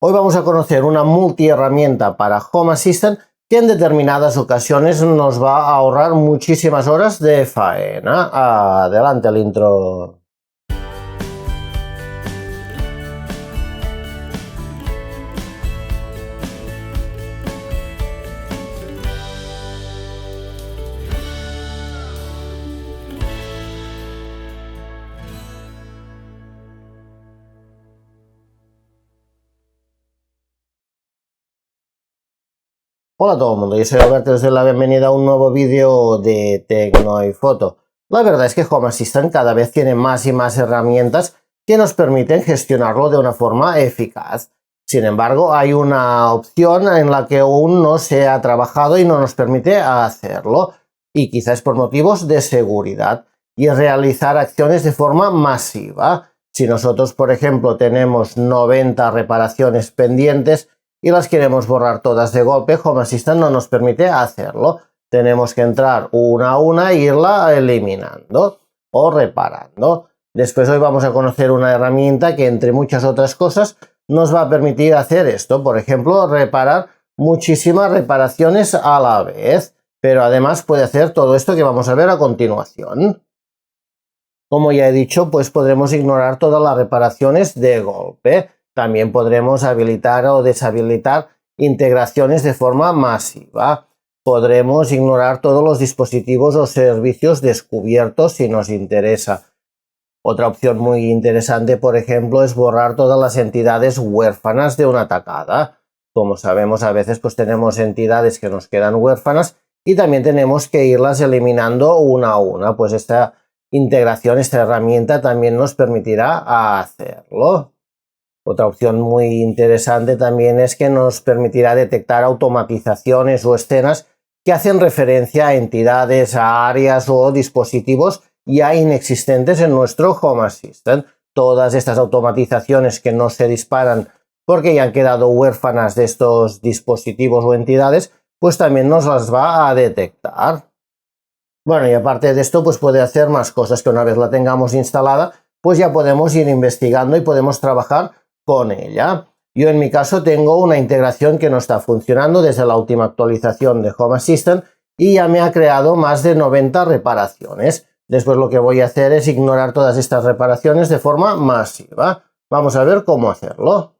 Hoy vamos a conocer una multiherramienta para Home Assistant que en determinadas ocasiones nos va a ahorrar muchísimas horas de faena. Adelante el intro. Hola a todo el mundo, yo soy Alberto, os doy la bienvenida a un nuevo vídeo de Tecno y Foto. La verdad es que Home Assistant cada vez tiene más y más herramientas que nos permiten gestionarlo de una forma eficaz. Sin embargo, hay una opción en la que aún no se ha trabajado y no nos permite hacerlo, y quizás por motivos de seguridad, y es realizar acciones de forma masiva. Si nosotros, por ejemplo, tenemos 90 reparaciones pendientes, y las queremos borrar todas de golpe, Home Assistant no nos permite hacerlo. Tenemos que entrar una a una e irla eliminando o reparando. Después hoy vamos a conocer una herramienta que, entre muchas otras cosas, nos va a permitir hacer esto. Por ejemplo, reparar muchísimas reparaciones a la vez, pero además puede hacer todo esto que vamos a ver a continuación. Como ya he dicho, pues podremos ignorar todas las reparaciones de golpe. También podremos habilitar o deshabilitar integraciones de forma masiva. Podremos ignorar todos los dispositivos o servicios descubiertos si nos interesa. Otra opción muy interesante, por ejemplo, es borrar todas las entidades huérfanas de una tacada. Como sabemos, a veces pues tenemos entidades que nos quedan huérfanas y también tenemos que irlas eliminando una a una. Pues esta integración, esta herramienta también nos permitirá hacerlo. Otra opción muy interesante también es que nos permitirá detectar automatizaciones o escenas que hacen referencia a entidades, a áreas o dispositivos ya inexistentes en nuestro Home Assistant. Todas estas automatizaciones que no se disparan porque ya han quedado huérfanas de estos dispositivos o entidades, pues también nos las va a detectar. Bueno, y aparte de esto, pues puede hacer más cosas que una vez la tengamos instalada, pues ya podemos ir investigando y podemos trabajar con ella. Yo en mi caso tengo una integración que no está funcionando desde la última actualización de Home Assistant y ya me ha creado más de 90 reparaciones. Después lo que voy a hacer es ignorar todas estas reparaciones de forma masiva. Vamos a ver cómo hacerlo.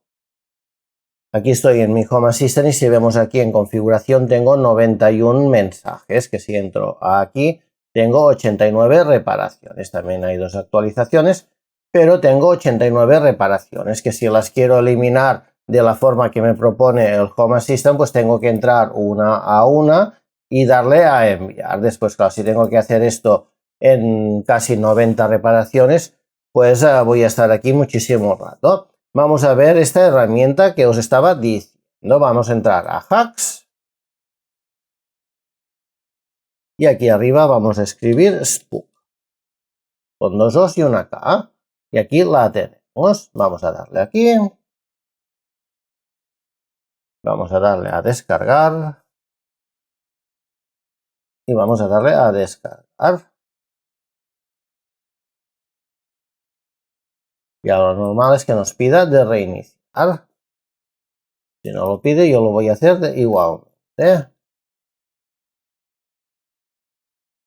Aquí estoy en mi Home Assistant y si vemos aquí en configuración tengo 91 mensajes, que si entro aquí tengo 89 reparaciones. También hay dos actualizaciones, pero tengo 89 reparaciones, que si las quiero eliminar de la forma que me propone el Home Assistant, pues tengo que entrar una a una y darle a enviar. Después, claro, si tengo que hacer esto en casi 90 reparaciones, pues voy a estar aquí muchísimo rato. Vamos a ver esta herramienta que os estaba diciendo. Vamos a entrar a Hacks. Y aquí arriba vamos a escribir Spook. Con dos O's y una K. Y aquí la tenemos. Vamos a darle aquí. Vamos a darle a descargar. Y vamos a darle a descargar. Y ahora lo normal es que nos pida de reiniciar. Si no lo pide, yo lo voy a hacer igualmente.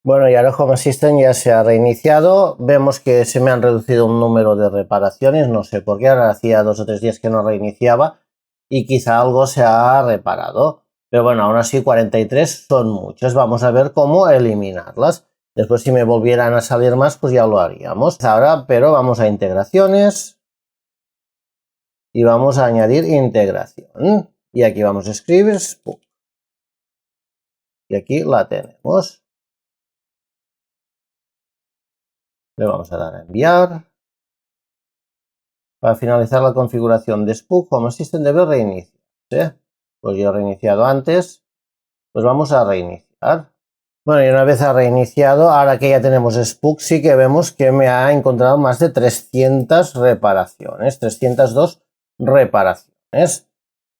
Bueno, y ahora Home Assistant ya se ha reiniciado. Vemos que se me han reducido un número de reparaciones. No sé por qué, ahora hacía 2 o 3 días que no reiniciaba y quizá algo se ha reparado. Pero bueno, aún así 43 son muchas. Vamos a ver cómo eliminarlas. Después, si me volvieran a salir más, pues ya lo haríamos. Ahora, pero vamos a integraciones y vamos a añadir integración. Y aquí vamos a escribir Spook. Y aquí la tenemos. Le vamos a dar a enviar. Para finalizar la configuración de Spook, Home Assistant debe reiniciarse. Pues yo he reiniciado antes, pues vamos a reiniciar. Bueno, y una vez ha reiniciado, ahora que ya tenemos Spook, sí que vemos que me ha encontrado más de 300 reparaciones, 302 reparaciones.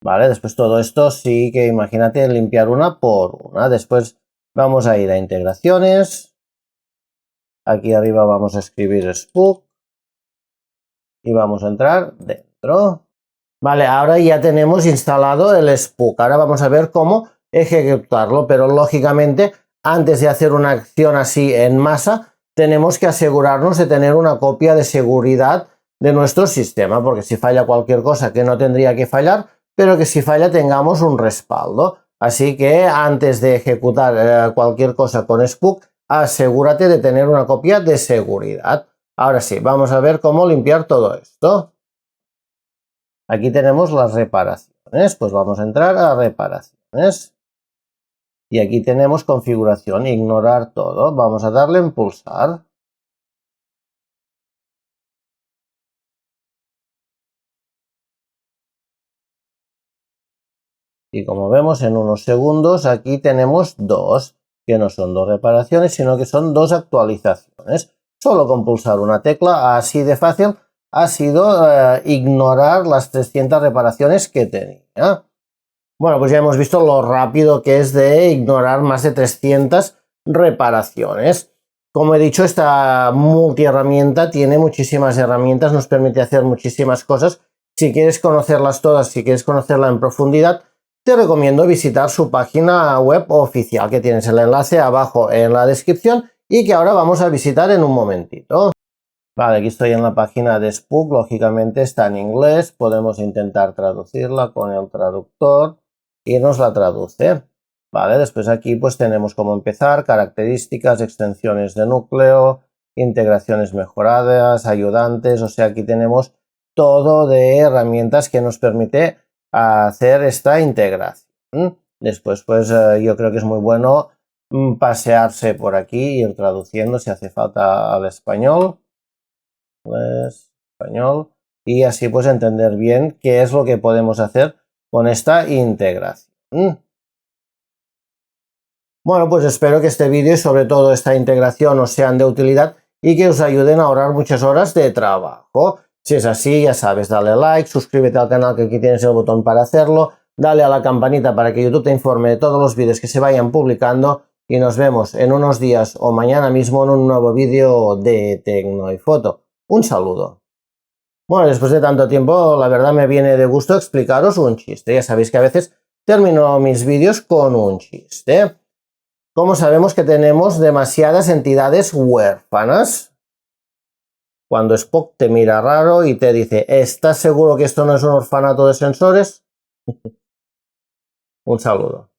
Vale, después todo esto sí que imagínate limpiar una por una. Después vamos a ir a integraciones. Aquí arriba vamos a escribir Spook. Y vamos a entrar dentro. Vale, ahora ya tenemos instalado el Spook. Ahora vamos a ver cómo ejecutarlo, pero lógicamente antes de hacer una acción así en masa, tenemos que asegurarnos de tener una copia de seguridad de nuestro sistema, porque si falla cualquier cosa que no tendría que fallar, pero que si falla tengamos un respaldo. Así que antes de ejecutar cualquier cosa con Spook, asegúrate de tener una copia de seguridad. Ahora sí, vamos a ver cómo limpiar todo esto. Aquí tenemos las reparaciones, pues vamos a entrar a reparaciones. Y aquí tenemos configuración, ignorar todo. Vamos a darle en pulsar. Y como vemos en unos segundos, aquí tenemos dos, que no son dos reparaciones, sino que son dos actualizaciones. Solo con pulsar una tecla, así de fácil, ha sido ignorar las 300 reparaciones que tenía. Bueno, pues ya hemos visto lo rápido que es de ignorar más de 300 reparaciones. Como he dicho, esta multiherramienta tiene muchísimas herramientas, nos permite hacer muchísimas cosas. Si quieres conocerlas todas, si quieres conocerla en profundidad, te recomiendo visitar su página web oficial, que tienes el enlace abajo en la descripción y que ahora vamos a visitar en un momentito. Vale, aquí estoy en la página de Spook, lógicamente está en inglés, podemos intentar traducirla con el traductor y nos la traduce. Vale, después aquí pues tenemos cómo empezar, características, extensiones de núcleo, integraciones mejoradas, ayudantes, o sea, aquí tenemos todo de herramientas que nos permite hacer esta integración. Después pues yo creo que es muy bueno pasearse por aquí y ir traduciendo si hace falta al español. Pues español, y así pues entender bien qué es lo que podemos hacer con esta integración. Bueno, pues espero que este vídeo y sobre todo esta integración os sean de utilidad y que os ayuden a ahorrar muchas horas de trabajo. Si es así, ya sabes, dale like, suscríbete al canal, que aquí tienes el botón para hacerlo, dale a la campanita para que YouTube te informe de todos los vídeos que se vayan publicando y nos vemos en unos días o mañana mismo en un nuevo vídeo de Tecnoifoto. Un saludo. Bueno, después de tanto tiempo, la verdad me viene de gusto explicaros un chiste. Ya sabéis que a veces termino mis vídeos con un chiste. ¿Cómo sabemos que tenemos demasiadas entidades huérfanas? Cuando Spock te mira raro y te dice, ¿estás seguro que esto no es un orfanato de sensores? Un saludo.